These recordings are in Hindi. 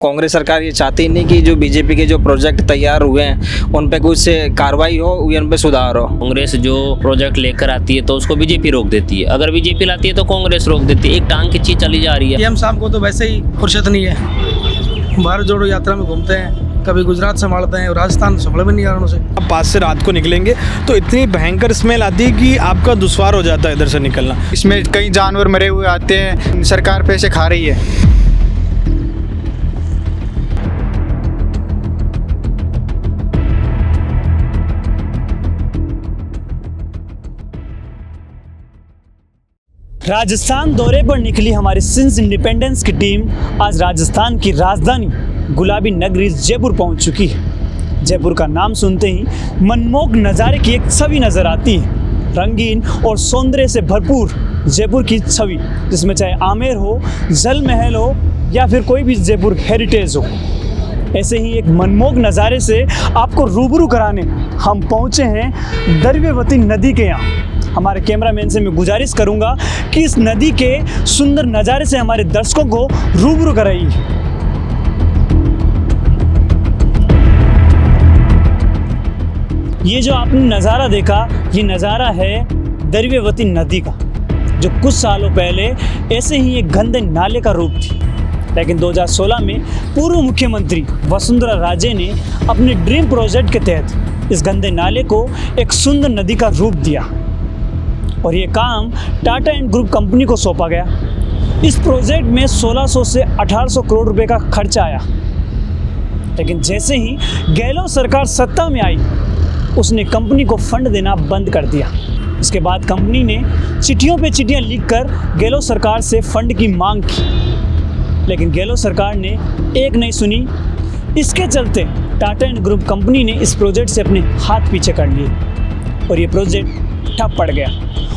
कांग्रेस सरकार ये चाहती नहीं कि जो बीजेपी के जो प्रोजेक्ट तैयार हुए हैं उन पे कुछ कार्रवाई हो, उन पे सुधार हो। कांग्रेस जो प्रोजेक्ट लेकर आती है तो उसको बीजेपी रोक देती है, अगर बीजेपी लाती है तो कांग्रेस रोक देती है। एक टांग की चीज चली जा रही है। पीएम साहब को तो वैसे ही फुर्सत नहीं है, भारत जोड़ो यात्रा में घूमते हैं, कभी गुजरात संभालते हैं, राजस्थान संभाल में नहीं आ रहा उनसे। आप पास से रात को निकलेंगे तो इतनी भयंकर स्मेल आती है कि आपका दुश्वार हो जाता है इधर से निकलना। इसमें कई जानवर मरे हुए आते हैं, सरकार पैसे खा रही है। राजस्थान दौरे पर निकली हमारी सिंस इंडिपेंडेंस की टीम आज राजस्थान की राजधानी गुलाबी नगरी जयपुर पहुंच चुकी है। जयपुर का नाम सुनते ही मनमोहक नज़ारे की एक छवि नज़र आती है, रंगीन और सौंदर्य से भरपूर जयपुर की छवि, जिसमें चाहे आमेर हो, जल महल हो या फिर कोई भी जयपुर हेरिटेज हो। ऐसे ही एक मनमोहक नज़ारे से आपको रूबरू कराने हम पहुँचे हैं द्रव्यवती नदी के यहाँ। हमारे कैमरामैन से मैं गुजारिश करूंगा कि इस नदी के सुंदर नज़ारे से हमारे दर्शकों को रूबरू कराइए। ये जो आपने नज़ारा देखा, ये नज़ारा है द्रव्यवती नदी का, जो कुछ सालों पहले ऐसे ही एक गंदे नाले का रूप थी। लेकिन 2016 में पूर्व मुख्यमंत्री वसुंधरा राजे ने अपने ड्रीम प्रोजेक्ट के तहत इस गंदे नाले को एक सुंदर नदी का रूप दिया और ये काम टाटा एंड ग्रुप कंपनी को सौंपा गया। इस प्रोजेक्ट में 1600 से 1800 करोड़ रुपए का खर्चा आया, लेकिन जैसे ही गहलोत सरकार सत्ता में आई, उसने कंपनी को फंड देना बंद कर दिया। इसके बाद कंपनी ने चिट्ठियों पे चिट्ठियाँ लिखकर गहलोत सरकार से फंड की मांग की, लेकिन गहलोत सरकार ने एक नहीं सुनी। इसके चलते टाटा एंड ग्रुप कंपनी ने इस प्रोजेक्ट से अपने हाथ पीछे कर लिए और ये प्रोजेक्ट ठप पड़ गया।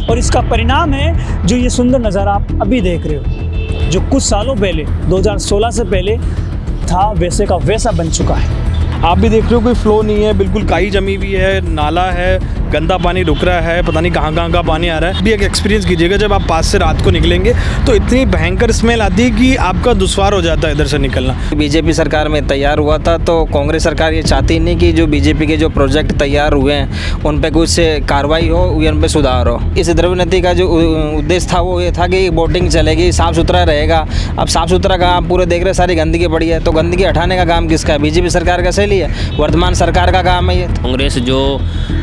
और इसका परिणाम है जो ये सुंदर नज़ारा आप अभी देख रहे हो, जो कुछ सालों पहले 2016 से पहले था वैसे का वैसा बन चुका है। आप भी देख रहे हो कोई फ्लो नहीं है, बिल्कुल काई जमी हुई है, नाला है, गंदा पानी रुक रहा है, पता नहीं कहाँ कहाँ का पानी आ रहा है। भी एक एक्सपीरियंस कीजिएगा, जब आप पास से रात को निकलेंगे तो इतनी भयंकर स्मेल आती है कि आपका दुश्वार हो जाता है इधर से निकलना। बीजेपी सरकार में तैयार हुआ था तो कांग्रेस सरकार ये चाहती नहीं कि जो बीजेपी के जो प्रोजेक्ट तैयार हुए हैं उन पे कुछ कार्रवाई हो, उन पे सुधार हो। इस द्रव्यवती का जो उद्देश्य था वो ये था कि बोटिंग चलेगी, साफ़ सुथरा रहेगा। अब साफ़ सुथरा का आप पूरे देख रहे, सारी गंदगी पड़ी है, तो गंदगी हटाने का काम किसका है? बीजेपी सरकार का सही है, वर्तमान सरकार का काम है ये। कांग्रेस जो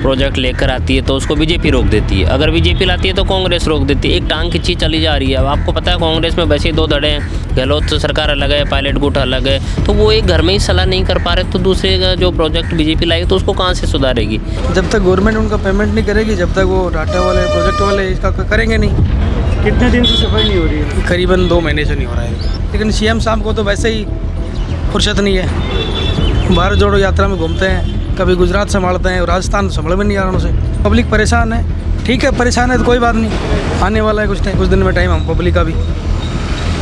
प्रोजेक्ट लेकर आती है तो उसको बीजेपी रोक देती है, अगर बीजेपी लाती है तो कांग्रेस रोक देती है। एक टांग की चीज चली जा रही है। अब आपको पता है कांग्रेस में वैसे ही दो धड़े हैं, गहलोत सरकार अलग है, पायलट गुट अलग है, तो वो एक घर में ही सलाह नहीं कर पा रहे, तो दूसरे का जो प्रोजेक्ट बीजेपी लाएगी तो उसको कहाँ से सुधारेगी? जब तक गवर्नमेंट उनका पेमेंट नहीं करेगी, जब तक वो टाटा वाले प्रोजेक्ट वाले इसका करेंगे नहीं। कितने दिन से सफाई नहीं हो रही है? करीबन 2 महीने से नहीं हो रहा है। लेकिन सीएम साहब को तो वैसे ही फुर्सत नहीं है, भारत जोड़ो यात्रा में घूमते हैं, कभी गुजरात संभालते हैं, राजस्थान संभाल में नहीं आ रहा उनसे। पब्लिक परेशान है, ठीक है, परेशान है तो कोई बात नहीं, आने वाला है कुछ दिन में टाइम हम पब्लिक का भी।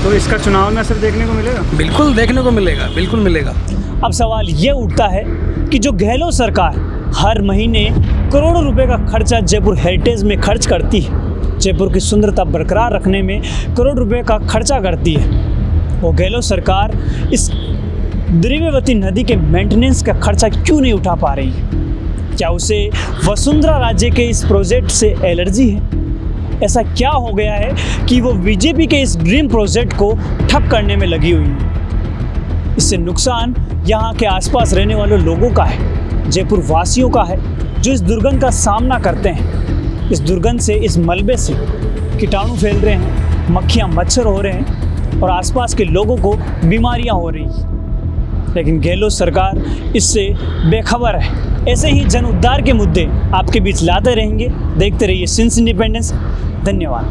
तो इसका चुनाव में असर देखने को मिलेगा? बिल्कुल देखने को मिलेगा, बिल्कुल मिलेगा। अब सवाल ये उठता है कि जो गहलोत सरकार हर महीने करोड़ों रुपए का खर्चा जयपुर हेरिटेज में खर्च करती है, जयपुर की सुंदरता बरकरार रखने में करोड़ रुपए का खर्चा करती है, वो गहलोत सरकार इस द्रव्यवती नदी के मेंटेनेंस का खर्चा क्यों नहीं उठा पा रही है? क्या उसे वसुंधरा राजे के इस प्रोजेक्ट से एलर्जी है? ऐसा क्या हो गया है कि वो बीजेपी के इस ड्रीम प्रोजेक्ट को ठप करने में लगी हुई है? इससे नुकसान यहाँ के आसपास रहने वाले लोगों का है, जयपुर वासियों का है, जो इस दुर्गंध का सामना करते हैं। इस दुर्गंध से, इस मलबे से कीटाणु फैल रहे हैं, मक्खियाँ मच्छर हो रहे हैं और आसपास के लोगों को बीमारियाँ हो रही हैं। लेकिन गहलोत सरकार इससे बेखबर है। ऐसे ही जन उद्धार के मुद्दे आपके बीच लाते रहेंगे। देखते रहिए सिंस इंडिपेंडेंस। धन्यवाद।